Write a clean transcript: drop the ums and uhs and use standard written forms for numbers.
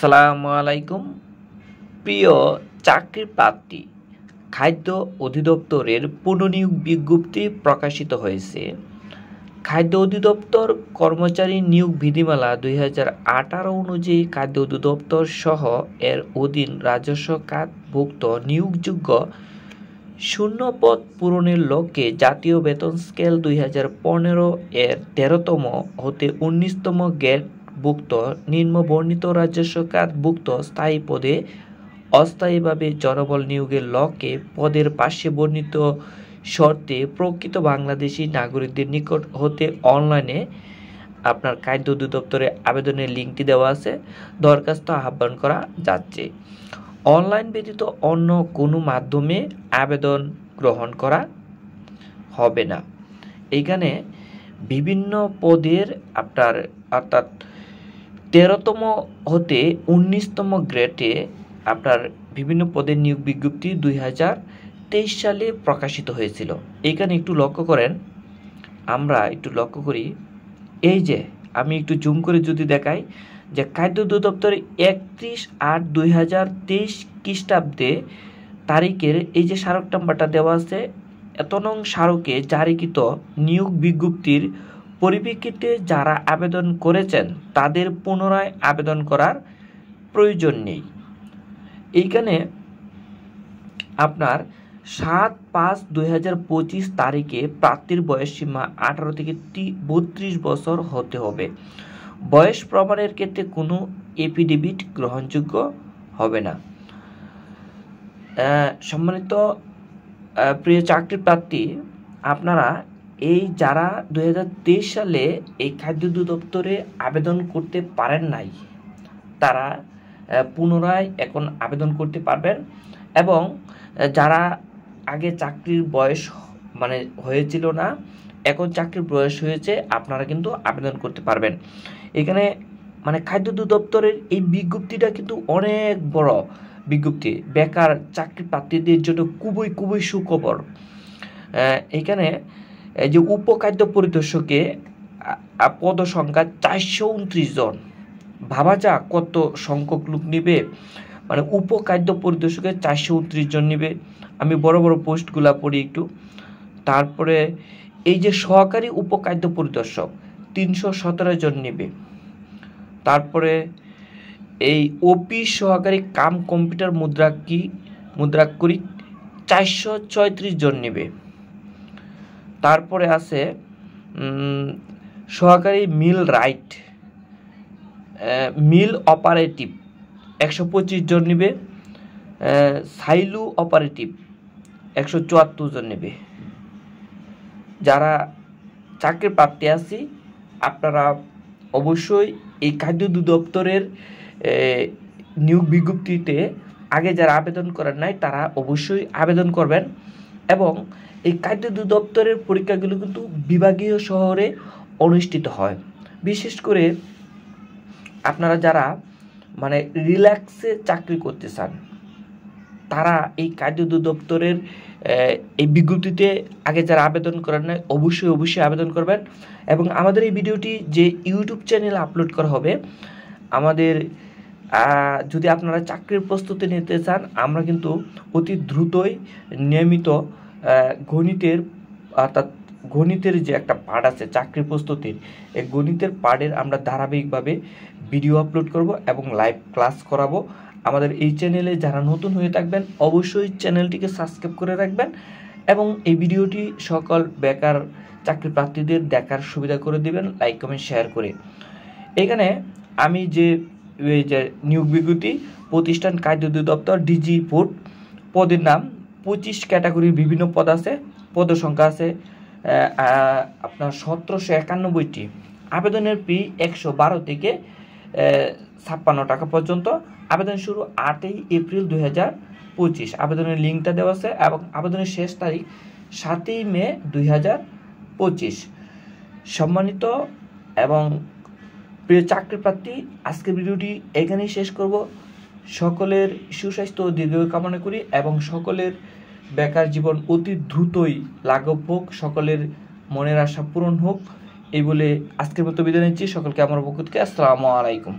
আসসালামু আলাইকুম। প্রিয় চাকরির প্রার্থী, খাদ্য অধিদপ্তরের পুনর্নিয়োগ বিজ্ঞপ্তি প্রকাশিত হয়েছে। খাদ্য অধিদপ্তর কর্মচারী নিয়োগ বিধিমালা 2018 অনুযায়ী খাদ্য অধিদপ্তর সহ এর অধীন রাজস্ব খাতভুক্ত নিয়োগযোগ্য শূন্য পদ পূরণের লক্ষ্যে জাতীয় বেতন স্কেল 2015 এর 13তম হতে 19তম গ্রেডভুক্ত নিম্নবর্ণিত রাজস্ব খাতভুক্ত স্থায়ী পদে অস্থায়ীভাবে জনবল নিয়োগের লক্ষ্যে পদের পাশে বর্ণিত শর্তে প্রকৃত বাংলাদেশি নাগরিকদের নিকট হতে অনলাইনে আপনার খাদ্য অধিদপ্তরে আবেদনের লিঙ্কটি দেওয়া আছে, দরখাস্ত আহ্বান করা যাচ্ছে। অনলাইন ব্যতীত অন্য কোনো মাধ্যমে আবেদন গ্রহণ করা হবে না। এইখানে বিভিন্ন পদের আপনার অর্থাৎ 13তম হতে 19তম গ্রেডে আপনার বিভিন্ন পদের নিয়োগ বিজ্ঞপ্তি 2023 সালে প্রকাশিত হয়েছিল। এখানে একটু লক্ষ্য করেন, আমরা একটু লক্ষ্য করি, এই যে আমি একটু জুম করে যদি দেখাই যে খাদ্য অধিদপ্তরে 31/8/2023 খ্রিস্টাব্দে তারিখের এই যে স্মারক নাম্বারটা দেওয়া আছে, এত নং স্মারকে জারিকৃত নিয়োগ বিজ্ঞপ্তির পরিপ্রেক্ষিতে যারা আবেদন করেছেন তাদের পুনরায় আবেদন করার প্রয়োজন নেই। এইখানে আপনার 7/5/2025 তারিখে প্রার্থীর বয়সসীমা 18 থেকে 32 বছর হতে হবে। বয়স প্রমাণের ক্ষেত্রে কোনো এফিডেভিট গ্রহণযোগ্য হবে না। সম্মানিত প্রিয় চাকরি প্রার্থী, আপনারা এই যারা 2023 সালে এই খাদ্য অধিদপ্তরে আবেদন করতে পারেন নাই, তারা পুনরায় এখন আবেদন করতে পারবেন। এবং যারা আগে চাকরির বয়স হয়েছিল না, এখন চাকরির বয়স হয়েছে, আপনারা কিন্তু আবেদন করতে পারবেন। এখানে খাদ্য অধিদপ্তরের এই বিজ্ঞপ্তিটা কিন্তু অনেক বড় বিজ্ঞপ্তি, বেকার চাকরি প্রার্থীদের জন্য খুবই সুখবর। এখানে যে উপখাদ্য পরিদর্শকে পদ সংখ্যা 429 জন, ভাবা যা কত সংখ্যক লোক নিবে। উপখাদ্য পরিদর্শকে 429 জন নিবে। আমি বড় পোস্টগুলা পড়ি একটু। তারপরে এই যে সহকারী উপখাদ্য পরিদর্শক 317 জন নিবে। তারপরে এই অফিস সহকারী কাম কম্পিউটার মুদ্রাক্ষরিক 434 জন নিবে। তারপরে আছে সহকারী মিল অপারেটিভ 125 জন নিবে। সাইলু অপারেটিভ 174 জন নেবে। যারা চাকরির প্রার্থী আছি, আপনারা অবশ্যই এই খাদ্য অধিদপ্তরের নিয়োগ বিজ্ঞপ্তিতে আগে যারা আবেদন করেন নাই তারা অবশ্যই আবেদন করবেন। এবং এই খাদ্য অধিদপ্তরের পরীক্ষাগুলো কিন্তু বিভাগীয় শহরে অনুষ্ঠিত হয়। বিশেষ করে আপনারা যারা রিল্যাক্সে চাকরি করতে চান, তারা এই খাদ্য অধিদপ্তরের এই বিজ্ঞপ্তিতে আগে যারা আবেদন করেন নাই অবশ্যই আবেদন করবেন। এবং আমাদের এই ভিডিওটি যে ইউটিউব চ্যানেলে আপলোড করা হবে, আমাদের যদি আপনারা চাকরির প্রস্তুতি নিতে চান, আমরা কিন্তু অতি দ্রুতই নিয়মিত গণিতের যে একটা পার্ট আছে চাকরির প্রস্তুতির, এই গণিতের পার্টের আমরা ধারাবাহিকভাবে ভিডিও আপলোড করব এবং লাইভ ক্লাস করাবো। আমাদের এই চ্যানেলে যারা নতুন হয়ে থাকবেন অবশ্যই চ্যানেলটিকে সাবস্ক্রাইব করে রাখবেন এবং এই ভিডিওটি সকল বেকার চাকরি প্রার্থীদের দেখার সুবিধা করে দিবেন, লাইক কমেন্ট শেয়ার করে। এখানে আমি যে নিয়োগ বিজ্ঞপ্তি, প্রতিষ্ঠান খাদ্য অধিদপ্তর ডিজি ফুড, পদের নাম 25 ক্যাটাগরির বিভিন্ন পদ আছে, পদ সংখ্যা আছে আপনার 1791টি। আবেদনের ফি 112 থেকে 56 টাকা পর্যন্ত। আবেদন শুরু 8 এপ্রিল 2025। আবেদনের লিঙ্কটা দেওয়া আছে এবং আবেদনের শেষ তারিখ 7 মে 2025। সম্মানিত এবং প্রিয় চাকরি প্রার্থী, আজকের ভিডিওটি এখানেই শেষ করব। সকলের সুস্বাস্থ্য ও দীর্ঘায়ু কামনা করি এবং সকলের বেকার জীবন অতি দ্রুতই লাঘব হোক, সকলের মনের আশা পূরণ হোক, এই বলে আজকের মতো বিদায় নিচ্ছি। সকলকে আমার পক্ষ থেকে আসসালামু আলাইকুম।